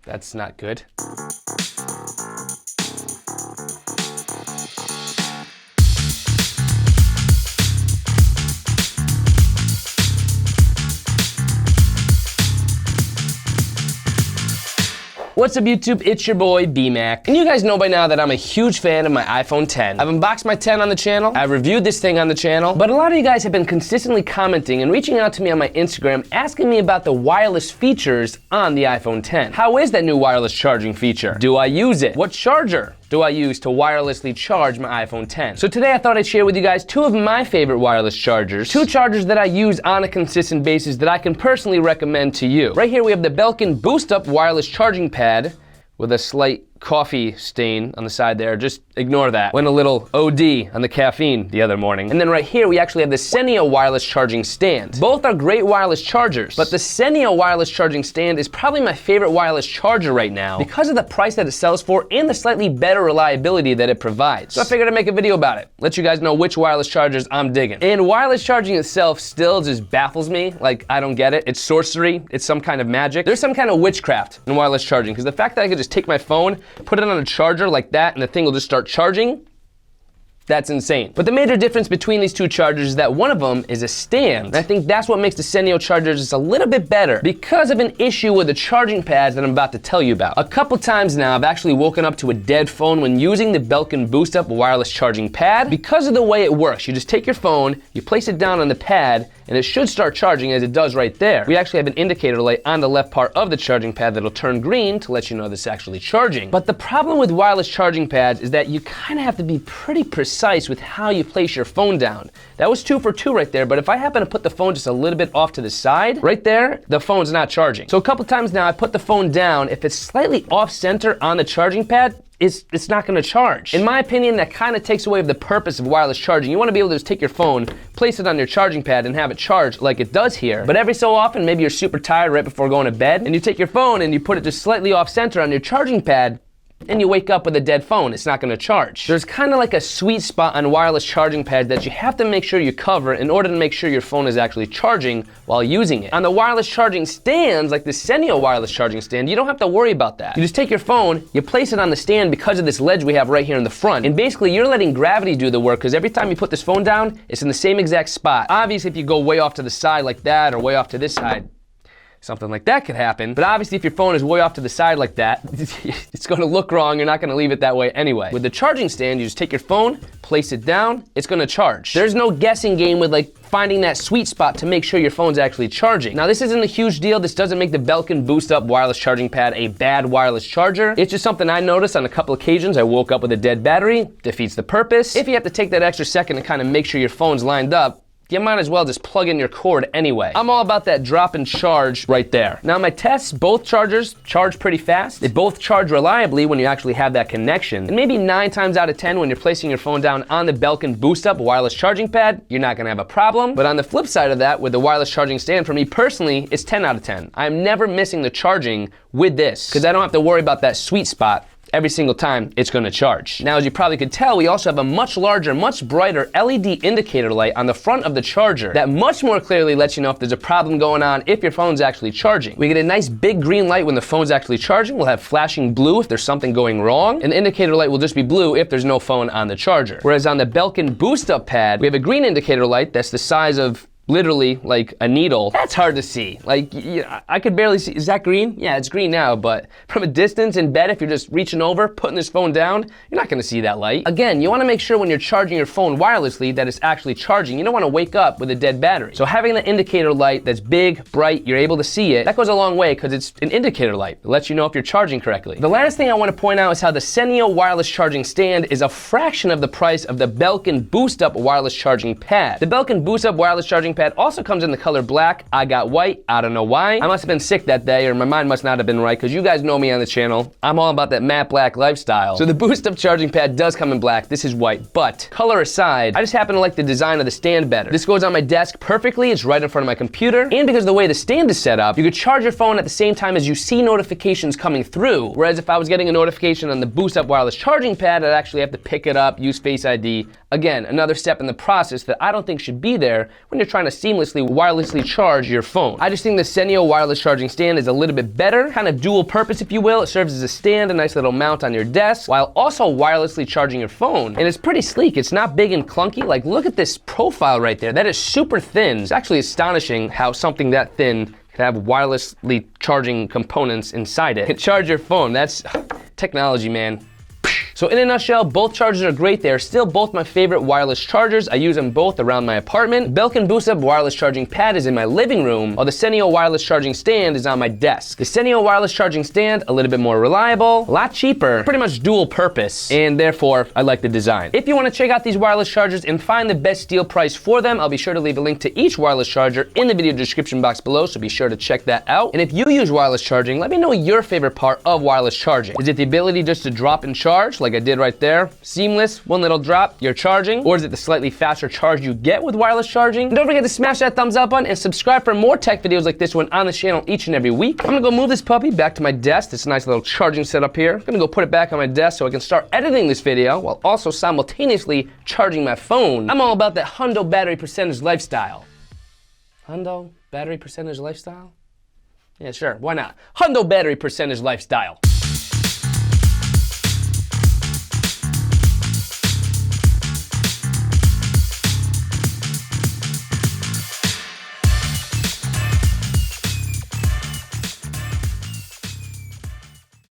That's not good. What's up YouTube, it's your boy B-Mac. And you guys know by now that I'm a huge fan of my iPhone 10. I've unboxed my 10 on the channel, I've reviewed this thing on the channel, but a lot of you guys have been consistently commenting and reaching out to me on my Instagram asking me about the wireless features on the iPhone 10. How is that new wireless charging feature? Do I use it? What charger do I use to wirelessly charge my iPhone 10? So today I thought I'd share with you guys two of my favorite wireless chargers, two chargers that I use on a consistent basis that I can personally recommend to you. Right here we have the Belkin Boost Up wireless charging pad with a slight coffee stain on the side there. Just ignore that. Went a little OD on the caffeine the other morning. And then right here we actually have the Seneo wireless charging stand. Both are great wireless chargers, but the Seneo wireless charging stand is probably my favorite wireless charger right now because of the price that it sells for and the slightly better reliability that it provides. So I figured I'd make a video about it. Let you guys know which wireless chargers I'm digging. And wireless charging itself still just baffles me. Like, I don't get it. It's sorcery. It's some kind of magic. There's some kind of witchcraft in wireless charging because the fact that I could just take my phone, put it on a charger like that, and the thing will just start charging, that's insane. But the major difference between these two chargers is that one of them is a stand. And I think that's what makes the Seneo chargers just a little bit better because of an issue with the charging pads that I'm about to tell you about. A couple times now, I've actually woken up to a dead phone when using the Belkin Boost Up wireless charging pad because of the way it works. You just take your phone, you place it down on the pad, and it should start charging as it does right there. We actually have an indicator light on the left part of the charging pad that'll turn green to let you know this is actually charging. But the problem with wireless charging pads is that you kind of have to be pretty precise with how you place your phone down. That was 2 for 2 right there, but if I happen to put the phone just a little bit off to the side, right there, the phone's not charging. So a couple times now I put the phone down, if it's slightly off center on the charging pad, it's not gonna charge. In my opinion, that kind of takes away the purpose of wireless charging. You wanna be able to just take your phone, place it on your charging pad and have it charge like it does here. But every so often, maybe you're super tired right before going to bed, and you take your phone and you put it just slightly off center on your charging pad, and you wake up with a dead phone, it's not gonna charge. There's kind of like a sweet spot on wireless charging pads that you have to make sure you cover in order to make sure your phone is actually charging while using it. On the wireless charging stands, like the Seneo wireless charging stand, you don't have to worry about that. You just take your phone, you place it on the stand because of this ledge we have right here in the front, and basically you're letting gravity do the work because every time you put this phone down, it's in the same exact spot. Obviously, if you go way off to the side like that or way off to this side, something like that could happen. But obviously if your phone is way off to the side like that, it's gonna look wrong. You're not gonna leave it that way anyway. With the charging stand, you just take your phone, place it down, it's gonna charge. There's no guessing game with like finding that sweet spot to make sure your phone's actually charging. Now this isn't a huge deal. This doesn't make the Belkin Boost Up wireless charging pad a bad wireless charger. It's just something I noticed on a couple occasions. I woke up with a dead battery, defeats the purpose. If you have to take that extra second to kind of make sure your phone's lined up, you might as well just plug in your cord anyway. I'm all about that drop and charge right there. Now my tests, both chargers charge pretty fast. They both charge reliably when you actually have that connection. And maybe 9 times out of 10 when you're placing your phone down on the Belkin Boost Up wireless charging pad, you're not gonna have a problem. But on the flip side of that, with the wireless charging stand, for me personally, it's 10 out of 10. I'm never missing the charging with this because I don't have to worry about that sweet spot every single time it's gonna charge. Now, as you probably could tell, we also have a much larger, much brighter LED indicator light on the front of the charger that much more clearly lets you know if there's a problem going on if your phone's actually charging. We get a nice big green light when the phone's actually charging. We'll have flashing blue if there's something going wrong. An indicator light will just be blue if there's no phone on the charger. Whereas on the Belkin Boost Up pad, we have a green indicator light that's the size of literally like a needle. That's hard to see. Like, I could barely see. Is that green? Yeah, it's green now, but from a distance in bed, if you're just reaching over, putting this phone down, you're not gonna see that light. Again, you wanna make sure when you're charging your phone wirelessly that it's actually charging. You don't wanna wake up with a dead battery. So having the indicator light that's big, bright, you're able to see it, that goes a long way because it's an indicator light. It lets you know if you're charging correctly. The last thing I wanna point out is how the Seneo wireless charging stand is a fraction of the price of the Belkin Boost Up wireless charging pad. The Belkin Boost Up wireless charging pad also comes in the color black. I got white. I don't know why. I must have been sick that day, or my mind must not have been right, because you guys know me on the channel. I'm all about that matte black lifestyle. So the Boost Up charging pad does come in black. This is white, but color aside, I just happen to like the design of the stand better. This goes on my desk perfectly. It's right in front of my computer, and because of the way the stand is set up, you could charge your phone at the same time as you see notifications coming through. Whereas if I was getting a notification on the Boost Up wireless charging pad, I'd actually have to pick it up, use Face ID. Again, another step in the process that I don't think should be there when you're trying kind of seamlessly wirelessly charge your phone. I just think the Seneo wireless charging stand is a little bit better, kind of dual purpose if you will. It serves as a stand, a nice little mount on your desk, while also wirelessly charging your phone. And it's pretty sleek. It's not big and clunky. Like, look at this profile right there. That is super thin. It's actually astonishing how something that thin can have wirelessly charging components inside it. Charge your phone. That's technology, man. So in a nutshell, both chargers are great. They are still both my favorite wireless chargers. I use them both around my apartment. Belkin Boost Up wireless charging pad is in my living room, while the Seneo wireless charging stand is on my desk. The Seneo wireless charging stand, a little bit more reliable, a lot cheaper, pretty much dual purpose, and therefore, I like the design. If you want to check out these wireless chargers and find the best deal price for them, I'll be sure to leave a link to each wireless charger in the video description box below, so be sure to check that out. And if you use wireless charging, let me know your favorite part of wireless charging. Is it the ability just to drop and charge, like I did right there? Seamless, one little drop, you're charging. Or is it the slightly faster charge you get with wireless charging? And don't forget to smash that thumbs up button and subscribe for more tech videos like this one on the channel each and every week. I'm gonna go move this puppy back to my desk. This nice little charging setup here. I'm gonna go put it back on my desk so I can start editing this video while also simultaneously charging my phone. I'm all about that hundo battery percentage lifestyle. Hundo battery percentage lifestyle? Yeah, sure, why not? Hundo battery percentage lifestyle.